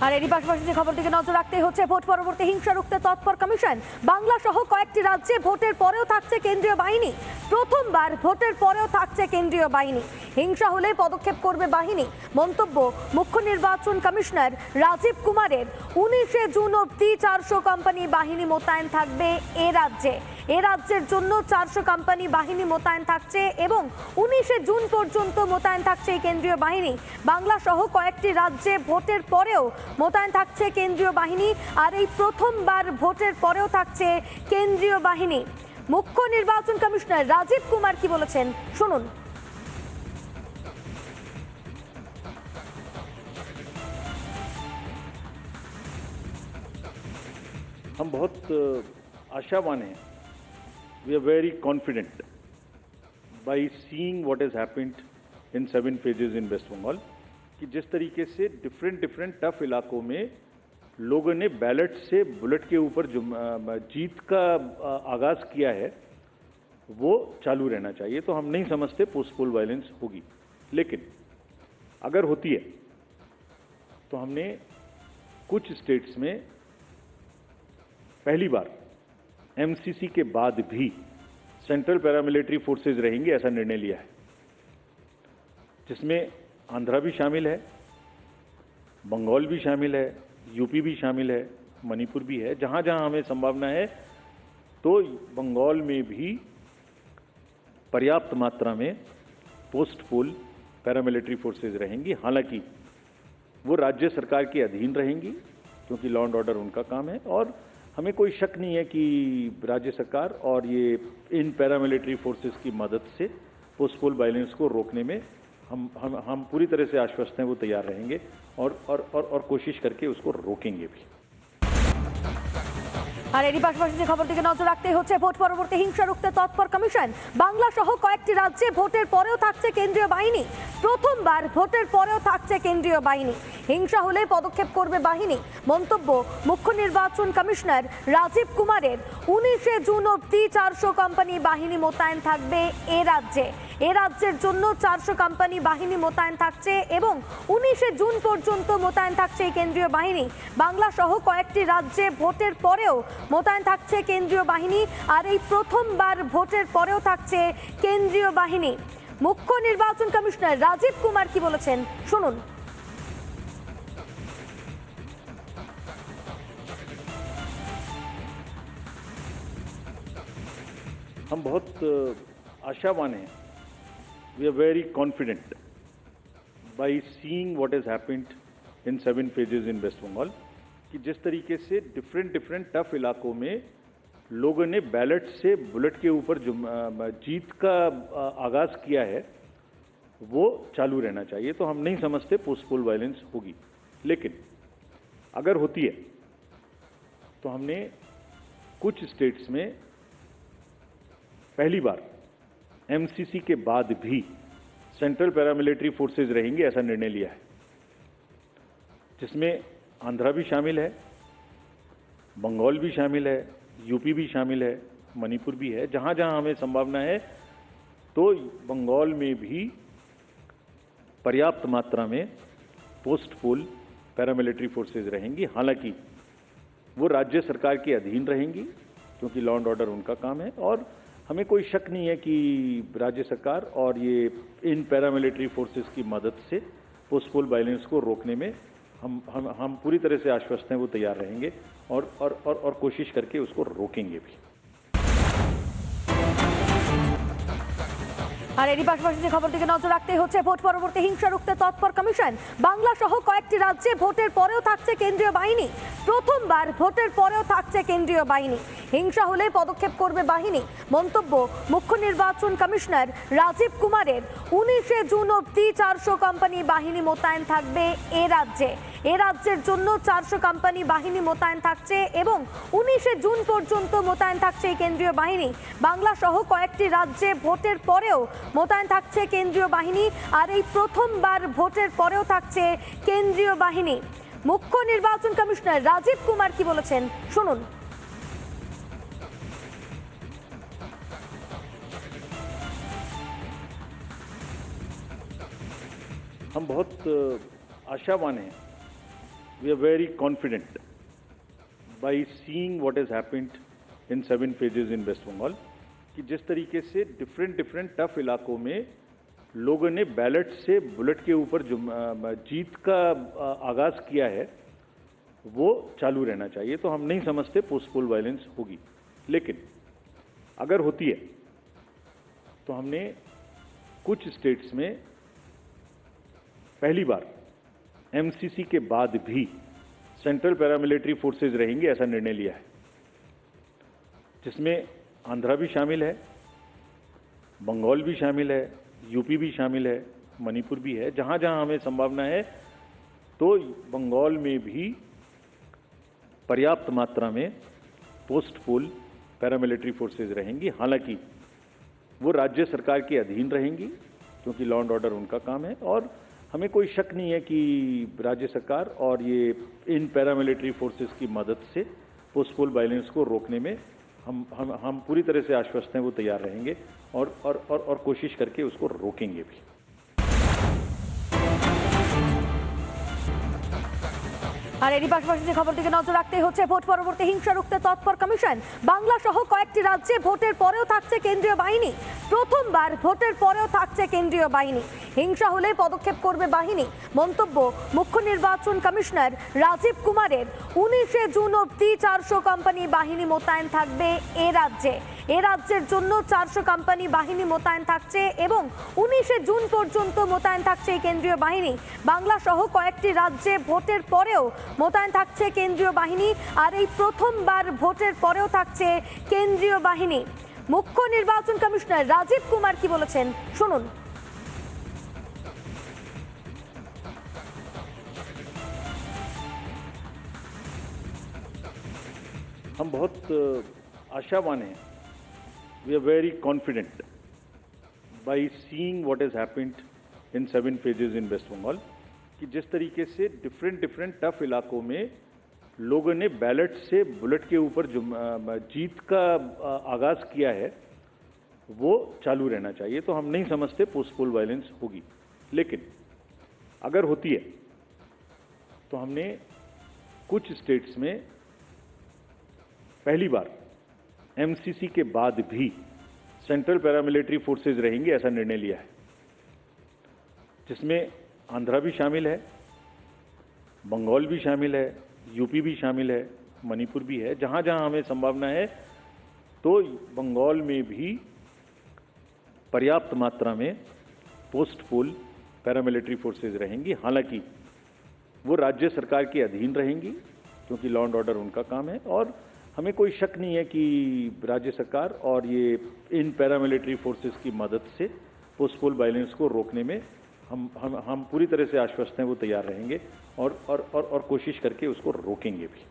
আর এরই পাশাপাশি যে খবর দিকে নজর রাখতে হচ্ছে ভোট পরবর্তী হিংসা রুখতে তৎপর কমিশন। বাংলা সহ কয়েকটি রাজ্যে ভোটের পরেও থাকছে কেন্দ্রীয় বাহিনী। প্রথমবার ভোটের পরেও থাকছে কেন্দ্রীয় বাহিনী। হিংসা হলে পদক্ষেপ করবে বাহিনী। মন্তব্য মুখ্য নির্বাচন কমিশনার রাজীব কুমারের। 19শে জুন অবধি 400 কোম্পানি বাহিনী মোতায়েন থাকবে এ রাজ্যে। এ রাজ্যের জন্য 400 কোম্পানি বাহিনী মোতায়েন থাকছে এবং 19শে জুন পর্যন্ত মোতায়েন থাকছে এই কেন্দ্রীয় বাহিনী। বাংলা সহ কয়েকটি রাজ্যে ভোটের পরেও মোতায়েন থাকছে কেন্দ্রীয় বাহিনী। আর এই প্রথমবার ভোটের পরেও থাকছে কেন্দ্রীয় বাহিনী। মুখ্য নির্বাচন কমিশনার রাজীব কুমার কি বলেছেন শুনুন। हम बहुत आशावान हैं. We are very confident by seeing what has happened in 7 phases in West Bengal कि जिस तरीके से डिफरेंट टफ इलाकों में लोगों ने बैलेट से बुलेट के ऊपर जो जीत का आगाज किया है वो चालू रहना चाहिए. तो हम नहीं समझते पोस्ट पोल वायलेंस होगी, लेकिन अगर होती है तो हमने कुछ स्टेट्स में पहली बार एमसीसी के बाद भी सेंट्रल पैरामिलिट्री फोर्सेज रहेंगी ऐसा निर्णय लिया है, जिसमें आंध्रा भी शामिल है, बंगाल भी शामिल है, यूपी भी शामिल है, मणिपुर भी है. जहां जहां हमें संभावना है तो बंगाल में भी पर्याप्त मात्रा में पोस्ट पोल पैरामिलिट्री फोर्सेज रहेंगी. हालांकि वो राज्य सरकार के अधीन रहेंगी क्योंकि लॉ एंड ऑर्डर उनका काम है, और हमें कोई शक नहीं है कि राज्य सरकार और ये इन पैरामिलिट्री फोर्सेस की मदद से पोस्ट पोल वायलेंस को रोकने में हम पूरी तरह से आश्वस्त हैं. वो तैयार रहेंगे और कोशिश करके उसको रोकेंगे भी. আর এরই পাশাপাশি যে খবর দিকে নজর রাখতে হচ্ছে ভোট পরবর্তী হিংসা রুখতে তৎপর কমিশন। বাংলা সহ কয়েকটি রাজ্যে ভোটের পরেও থাকছে কেন্দ্রীয় বাহিনী। প্রথমবার ভোটের পরেও থাকছে কেন্দ্রীয় বাহিনী। হিংসা হলে পদক্ষেপ করবে বাহিনী। মন্তব্য মুখ্য নির্বাচন কমিশনার রাজীব কুমারের। 19শে জুন অবধি 400 কোম্পানি বাহিনী মোতায়েন থাকবে এ রাজ্যে। এ রাজ্যের জন্য 400 কোম্পানি বাহিনী মোতায়েন থাকছে এবং 19শে জুন পর্যন্ত মোতায়েন থাকছে এই কেন্দ্রীয় বাহিনী। বাংলা সহ কয়েকটি রাজ্যে ভোটের পরেও মোতায়েন থাকছে কেন্দ্রীয় বাহিনী। আর এই প্রথমবার ভোটের পরেও থাকছে কেন্দ্রীয় বাহিনী। মুখ্য নির্বাচন কমিশনার রাজীব কুমার কি বলেছেন শুনুন। हम बहुत आशावान हैं. We are very confident by seeing what has happened in 7 phases in West Bengal कि जिस तरीके से डिफरेंट टफ इलाकों में लोगों ने बैलेट से बुलेट के ऊपर जो जीत का आगाज किया है वो चालू रहना चाहिए. तो हम नहीं समझते पोस्ट पोल वायलेंस होगी, लेकिन अगर होती है तो हमने कुछ स्टेट्स में पहली बार एमसीसी के बाद भी सेंट्रल पैरामिलिट्री फोर्सेज रहेंगी ऐसा निर्णय लिया है, जिसमें आंध्रा भी शामिल है, बंगाल भी शामिल है, यूपी भी शामिल है, मणिपुर भी है. जहां जहां हमें संभावना है तो बंगाल में भी पर्याप्त मात्रा में पोस्ट पोल पैरामिलिट्री फोर्सेज रहेंगी. हालांकि वो राज्य सरकार के अधीन रहेंगी क्योंकि लॉ एंड ऑर्डर उनका काम है, और हमें कोई शक नहीं है कि राज्य सरकार और ये इन पैरामिलिट्री फोर्सेस की मदद से पोस्ट पोल वायलेंस को रोकने में हम पूरी तरह से आश्वस्त हैं. वो तैयार रहेंगे और कोशिश करके उसको रोकेंगे भी. আর এরই পাশাপাশি যে খবর দিকে নজর রাখতে হচ্ছে ভোট পরবর্তী হিংসা রুখতে তৎপর কমিশন। বাংলা সহ কয়েকটি রাজ্যে ভোটের পরেও থাকছে কেন্দ্রীয় বাহিনী। প্রথমবার ভোটের পরেও থাকছে কেন্দ্রীয় বাহিনী। হিংসা হলে পদক্ষেপ করবে বাহিনী। মন্তব্য মুখ্য নির্বাচন কমিশনার রাজীব কুমারের। 19শে জুন অবধি 400 কোম্পানি বাহিনী মোতায়েন থাকবে এ রাজ্যে। এ রাজ্যের জন্য 400 কোম্পানি বাহিনী মোতায়েন থাকছে এবং 19শে জুন পর্যন্ত মোতায়েন থাকছে এই কেন্দ্রীয় বাহিনী। বাংলা সহ কয়েকটি রাজ্যে ভোটের পরেও মোতায়েন থাকছে কেন্দ্রীয় বাহিনী। আর এই প্রথমবার ভোটের পরেও থাকছে কেন্দ্রীয় বাহিনী। মুখ্য নির্বাচন কমিশনার রাজীব কুমার কি বলেছেন শুনুন। हम बहुत आशावान हैं. we are very confident by seeing what has happened in 7 phases in West Bengal कि जिस तरीके से डिफरेंट टफ इलाकों में लोगों ने बैलेट से बुलेट के ऊपर जो जीत का आगाज किया है वो चालू रहना चाहिए। तो हम नहीं समझते पोस्ट पोल वायलेंस होगी, लेकिन अगर होती है तो हमने कुछ स्टेट्स में पहली बार एमसीसी के बाद भी सेंट्रल पैरामिलिट्री फोर्सेज रहेंगे ऐसा निर्णय लिया है, जिसमें आंध्रा भी शामिल है, बंगाल भी शामिल है, यूपी भी शामिल है, मणिपुर भी है। जहां जहां हमें संभावना है तो बंगाल में भी पर्याप्त मात्रा में पोस्ट पोल पैरामिलिट्री फोर्सेज रहेंगी। हालांकि वो राज्य सरकार के अधीन रहेंगी क्योंकि लॉ एंड ऑर्डर उनका काम है, और हमें कोई शक नहीं है कि राज्य सरकार और ये इन पैरामिलिट्री फोर्सेस की मदद से पोस्ट पोल वायलेंस को रोकने में हम पूरी तरह से आश्वस्त हैं, वो तैयार रहेंगे और कोशिश करके उसको रोकेंगे भी। আর এরই পাশাপাশি যে খবরটিকে নজর রাখতে হচ্ছে ভোট পরবর্তী হিংসা রুখতে তৎপর কমিশন। বাংলা সহ কয়েকটি রাজ্যে ভোটের পরেও থাকছে কেন্দ্রীয় বাহিনী। প্রথমবার ভোটের পরেও থাকছে কেন্দ্রীয় বাহিনী। হিংসা হলে পদক্ষেপ করবে বাহিনী। মন্তব্য মুখ্য নির্বাচন কমিশনার রাজীব কুমারের। 19 জুন অবধি 400 কোম্পানি বাহিনী মোতায়েন থাকবে এ রাজ্যে। এ রাজ্যের জন্য 400 কোম্পানি বাহিনী মোতায়েন থাকছে এবং 19 জুন পর্যন্ত মোতায়েন থাকছে এই কেন্দ্রীয় বাহিনী। বাংলা সহ কয়েকটি রাজ্যে ভোটের পরেও মোতায়েন থাকছে কেন্দ্রীয় বাহিনী, আর এই প্রথমবার ভোটের পরেও থাকছে কেন্দ্রীয় বাহিনী। মুখ্য নির্বাচন কমিশনার রাজীব কুমার কি বলেছেন শুনুন। हम बहुत आशावान हैं, we are very confident by seeing what has happened in 7 phases in West Bengal कि जिस तरीके से डिफरेंट टफ इलाकों में लोगों ने बैलेट से बुलेट के ऊपर जो जीत का आगाज किया है वो चालू रहना चाहिए। तो हम नहीं समझते पोस्ट पोल वायलेंस होगी, लेकिन अगर होती है तो हमने कुछ स्टेट्स में पहली बार एमसीसी के बाद भी सेंट्रल पैरामिलिट्री फोर्सेज रहेंगे ऐसा निर्णय लिया है, जिसमें आंध्रा भी शामिल है, बंगाल भी शामिल है, यूपी भी शामिल है, मणिपुर भी है। जहां जहां हमें संभावना है तो बंगाल में भी पर्याप्त मात्रा में पोस्ट पोल पैरामिलिट्री फोर्सेज रहेंगी। हालांकि वो राज्य सरकार के अधीन रहेंगी क्योंकि लॉ एंड ऑर्डर उनका काम है, और हमें कोई शक नहीं है कि राज्य सरकार और ये इन पैरामिलिट्री फोर्सेस की मदद से पोस्ट पोल वायलेंस को रोकने में हम पूरी तरह से आश्वस्त हैं, वो तैयार रहेंगे और कोशिश करके उसको रोकेंगे भी।